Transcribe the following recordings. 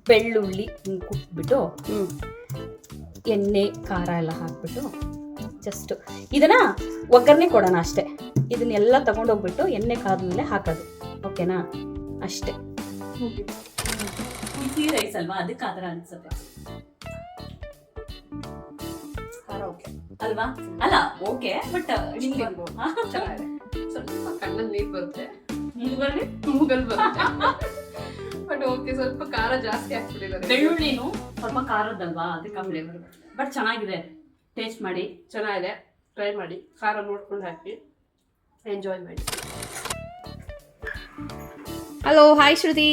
ಬೆಳ್ಳುಳ್ಳಿ ಕುಟ್ಬಿಟ್ಟು ಎಣ್ಣೆ ಖಾರ ಎಲ್ಲ ಹಾಕ್ಬಿಟ್ಟು ಜಸ್ಟ್ ಇದನ್ನ ಒಗ್ಗರಣೆ ಕೊಡೋಣ ಅಷ್ಟೇ. ಇದನ್ನೆಲ್ಲ ತಗೊಂಡೋಗ್ಬಿಟ್ಟು ಎಣ್ಣೆ ಕಾದ್ಮೇಲೆ ಹಾಕೋದು. ಓಕೆನಾ? ಅಷ್ಟೇ. ಬಿಸಿ ರೈಸ್ ಅಲ್ವಾ, ಅದಕ್ಕೆ ಆತರ ಅನ್ಸುತ್ತೆ ಅಲ್ವಾ? ಅಲ್ಲ ಓಕೆ, ಬಟ್ ಚೆನ್ನಾಗಿದೆ. ಸ್ವಲ್ಪ ಕಣ್ಣಲ್ಲಿ ನೀರು ಬರುತ್ತೆ, ಮೂಗಲ್ ಬರುತ್ತೆ. ಬಟ್ ಓಕೆ, ಸ್ವಲ್ಪ ಖಾರ ಜಾಸ್ತಿ ಹಾಕ್ಬಿಟ್ಟಿದ್ದಾರೆ. ಬೆಳ್ಳುಳ್ಳಿನೂ ಸ್ವಲ್ಪ ಖಾರದಲ್ವಾ, ಅದಕ್ಕೆ ಫ್ಲೇವರ್. ಬಟ್ ಚೆನ್ನಾಗಿದೆ, ಟೇಸ್ಟ್ ಮಾಡಿ. ಚೆನ್ನಾಗಿದೆ, ಟ್ರೈ ಮಾಡಿ. ಖಾರ ನೋಡ್ಕೊಂಡು ಹಾಕಿ, ಎಂಜಾಯ್ ಮಾಡಿ. ಹಲೋ, ಹಾಯ್ ಶ್ರುತಿ.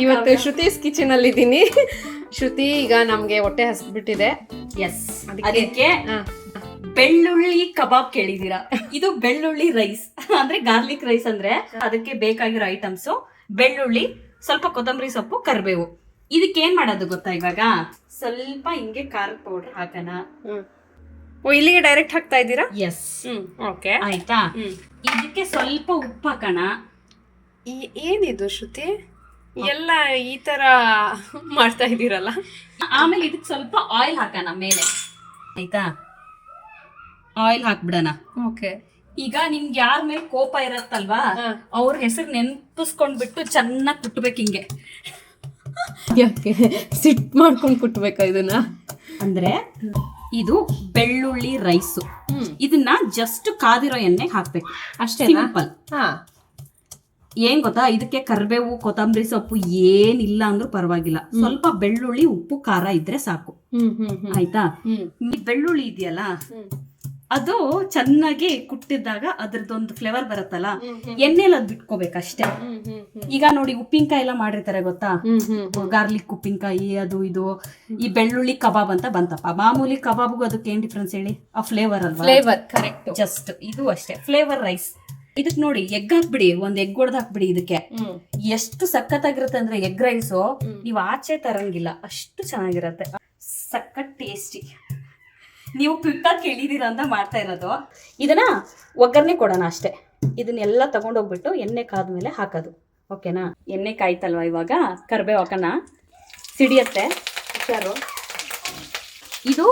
ಇವತ್ತು ಶ್ರುತೀಸ್ ಕಿಚನ್ ಅಲ್ಲಿ ಇದ್ದೀನಿ. ಶ್ರುತಿ, ಈಗ ನಮ್ಗೆ ಹೊಟ್ಟೆ ಹಸ್ಬಿಟ್ಟಿದೆ. ಎಸ್, ಅದಕ್ಕೆ ಬೆಳ್ಳುಳ್ಳಿ ಕಬಾಬ್ ಕೇಳಿದೀರಾ? ಇದು ಬೆಳ್ಳುಳ್ಳಿ ರೈಸ್ ಅಂದ್ರೆ ಗಾರ್ಲಿಕ್ ರೈಸ್. ಅಂದ್ರೆ ಅದಕ್ಕೆ ಬೇಕಾಗಿರೋ ಐಟಮ್ಸ್ ಬೆಳ್ಳುಳ್ಳಿ, ಸ್ವಲ್ಪ ಕೊತ್ತಂಬರಿ ಸೊಪ್ಪು, ಕರಿಬೇವು. ಇದಕ್ಕೆ ಏನ್ ಮಾಡೋದು ಗೊತ್ತಾ? ಇವಾಗ ಸ್ವಲ್ಪ ಹಿಂಗೆ ಖಾರದ ಪೌಡರ್ ಹಾಕೋಣ. ಇಲ್ಲಿಗೆ ಡೈರೆಕ್ಟ್ ಹಾಕ್ತಾ ಇದ್ದೀರಾ? ಎಸ್. ಓಕೆ, ಆಯ್ತಾ? ಇದಕ್ಕೆ ಸ್ವಲ್ಪ ಉಪ್ಪು ಹಾಕೋಣ. ಏನಿದು ಶ್ರುತಿ, ಎಲ್ಲ ಈ ತರ ಮಾಡ್ತಾ ಇದ್ದೀರಲ್ಲ? ಆಮೇಲೆ ಇದಕ್ಕೆ ಸ್ವಲ್ಪ ಆಯಿಲ್ ಹಾಕೋಣ ಮೇಲೆ. ಆಯ್ತಾ? ಆಯಿಲ್ ಹಾಕ್ಬಿಡೋಣ. ಓಕೆ. ಈಗ ನಿಮ್ಗೆ ಯಾರ ಮೇಲೆ ಕೋಪ ಇರತ್ತಲ್ವಾ, ಅವ್ರ ಹೆಸರು ನೆನ್ಪಿಸ್ಕೊಂಡ್ಬಿಟ್ಟು ಚೆನ್ನಾಗಿ ಕುಟ್ಬೇಕು ಹಿಂಗೆ. ಯಾಕೆ ಸಿಟ್ ಮಾಡ್ಕೊಂಡು ಕುಟ್ಬೇಕಾ ಇದನ್ನ? ಅಂದ್ರೆ ಇದು ಬೆಳ್ಳುಳ್ಳಿ ರೈಸು. ಇದನ್ನ ಜಸ್ಟ್ ಕಾದಿರೋ ಎಣ್ಣೆಗೆ ಹಾಕ್ಬೇಕು ಅಷ್ಟೇ. ಸಿಂಪಲ್. ಏನ್ ಗೊತ್ತಾ, ಇದಕ್ಕೆ ಕರಿಬೇವು, ಕೊತ್ತಂಬರಿ ಸೊಪ್ಪು ಏನಿಲ್ಲ ಅಂದ್ರೂ ಪರವಾಗಿಲ್ಲ. ಸ್ವಲ್ಪ ಬೆಳ್ಳುಳ್ಳಿ, ಉಪ್ಪು, ಖಾರ ಇದ್ರೆ ಸಾಕು. ಆಯ್ತಾ? ಬೆಳ್ಳುಳ್ಳಿ ಇದೆಯಲ್ಲ, ಅದು ಚೆನ್ನಾಗಿ ಕುಟ್ಟಿದಾಗ ಅದ್ರದ್ದೊಂದು ಫ್ಲೇವರ್ ಬರುತ್ತಲ್ಲ, ಎಣ್ಣೆಲ್ಲ ಅದು ಬಿಟ್ಕೋಬೇಕಷ್ಟೇ. ಈಗ ನೋಡಿ, ಉಪ್ಪಿನಕಾಯಿ ಎಲ್ಲ ಮಾಡಿರ್ತಾರೆ ಗೊತ್ತಾ, ಗಾರ್ಲಿಕ್ ಉಪ್ಪಿನಕಾಯಿ, ಅದು ಇದು. ಈ ಬೆಳ್ಳುಳ್ಳಿ ಕಬಾಬ್ ಅಂತ ಬಂತಪ್ಪ. ಮಾಮೂಲಿ ಕಬಾಬ್ಗೂ ಅದಕ್ಕೆ ಏನ್ ಡಿಫ್ರೆನ್ಸ್ ಹೇಳಿ? ಆ ಫ್ಲೇವರ್ ಅಲ್ವಾ? Flavour correct. ಜಸ್ಟ್ ಇದು ಅಷ್ಟೇ, ಫ್ಲೇವರ್ ರೈಸ್. ಇದಕ್ ನೋಡಿ, ಎಗ್ ಹಾಕ್ಬಿಡಿ, ಒಂದ್ ಎಗ್ ಹೊಡೆದ್ ಹಾಕ್ಬಿಡಿ. ಇದಕ್ಕೆ ಎಷ್ಟು ಸಖತ್ತಾಗಿರುತ್ತೆ ಅಂದ್ರೆ ಎಗ್ ರೈಸು ನೀವು ಆಚೆ ತರಂಗಿಲ್ಲ, ಅಷ್ಟು ಚೆನ್ನಾಗಿರತ್ತೆ. ಸಖತ್ ಟೇಸ್ಟಿ. ನೀವು ಕ್ವಿಕ್ಕಾಗಿ ಕೇಳಿದೀರ ಅಂತ ಮಾಡ್ತಾ ಇರೋದು. ಇದನ್ನ ಒಗ್ಗರಣೆ ಕೊಡೋಣ ಅಷ್ಟೇ. ಇದನ್ನೆಲ್ಲ ತಗೊಂಡೋಗ್ಬಿಟ್ಟು ಎಣ್ಣೆ ಕಾದ್ಮೇಲೆ ಹಾಕೋದು. ಓಕೆನಾ? ಎಣ್ಣೆ ಕಾಯ್ತಲ್ವಾ, ಇವಾಗ ಕರಿಬೇವು ಹಾಕೋಣ. ಸಿಡಿಯತ್ತೆ ಹುಷಾರು. ಇದು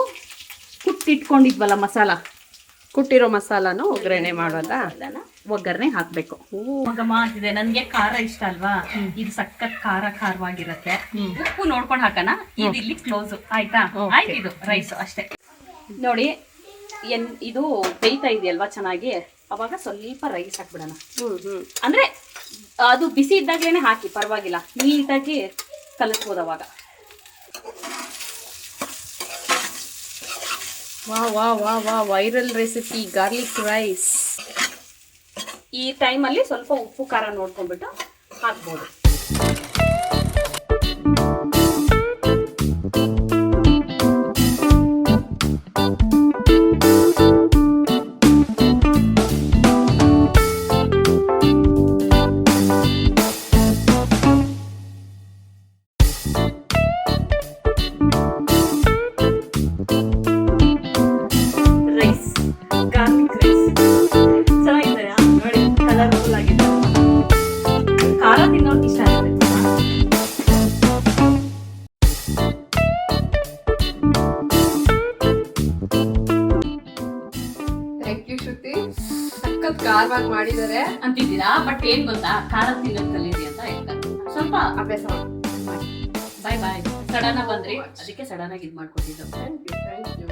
ಕುಟ್ಟಿಟ್ಕೊಂಡಿದ್ವಲ್ಲ ಮಸಾಲ, ಕುಟ್ಟಿರೋ ಮಸಾಲಾನು ಒಗ್ಗರಣೆ ಮಾಡೋದಾ? ಒಗ್ಗರಣೆ ಹಾಕ್ಬೇಕು. ಮಗಮ್ಮ ಇದೆ, ನನ್ಗೆ ಖಾರ ಇಷ್ಟ ಅಲ್ವಾ, ಇದು ಸಖತ್ ಖಾರವಾಗಿರತ್ತೆ. ಉಪ್ಪು ನೋಡ್ಕೊಂಡು ಹಾಕೋಣ. ಇದು ಇಲ್ಲಿ ಕ್ಲೋಸ್. ಆಯ್ತಾ? ಆಯ್ತು, ಇದು ರೈಸ್ ಅಷ್ಟೇ. ನೋಡಿ, ಇದು ಬೇಯ್ತಾ ಇದೆಯಲ್ವಾ ಚೆನ್ನಾಗಿ, ಅವಾಗ ಸ್ವಲ್ಪ ರೈಸ್ ಹಾಕ್ಬಿಡೋಣ. ಅಂದ್ರೆ ಅದು ಬಿಸಿ ಇದ್ದಾಗ್ಲೇನೆ ಹಾಕಿ, ಪರವಾಗಿಲ್ಲ, ನೀಟಾಗಿ ಕಲಿಸ್ಬೋದು ಅವಾಗ. ವಾ ವೈರಲ್ ರೆಸಿಪಿ ಗಾರ್ಲಿಕ್ ರೈಸ್. ಈ ಟೈಮಲ್ಲಿ ಸ್ವಲ್ಪ ಉಪ್ಪು ಖಾರ ನೋಡ್ಕೊಂಡ್ಬಿಟ್ಟು ಹಾಕ್ಬೋದು. ಖಾರವಾಗಿ ಮಾಡಿದ್ದಾರೆ ಅಂತಿದ್ದೀರಾ, ಬಟ್ ಏನ್ ಗೊತ್ತಾ, ಖಾರ ತಿನ್ನೋದ್ ಕಲೀರಿ ಅಂತ ಹೇಳ್ತಾರೆ. ಸ್ವಲ್ಪ ಅಭ್ಯಾಸ ಬಾಯ್. ಸಡನ್ ಆಗಿ ಬಂದ್ರಿ, ಅದಕ್ಕೆ ಸಡನ್ ಆಗಿ ಇದ್ ಮಾಡ್ಕೊಟ್ಟಿದ್ದು. Thank you.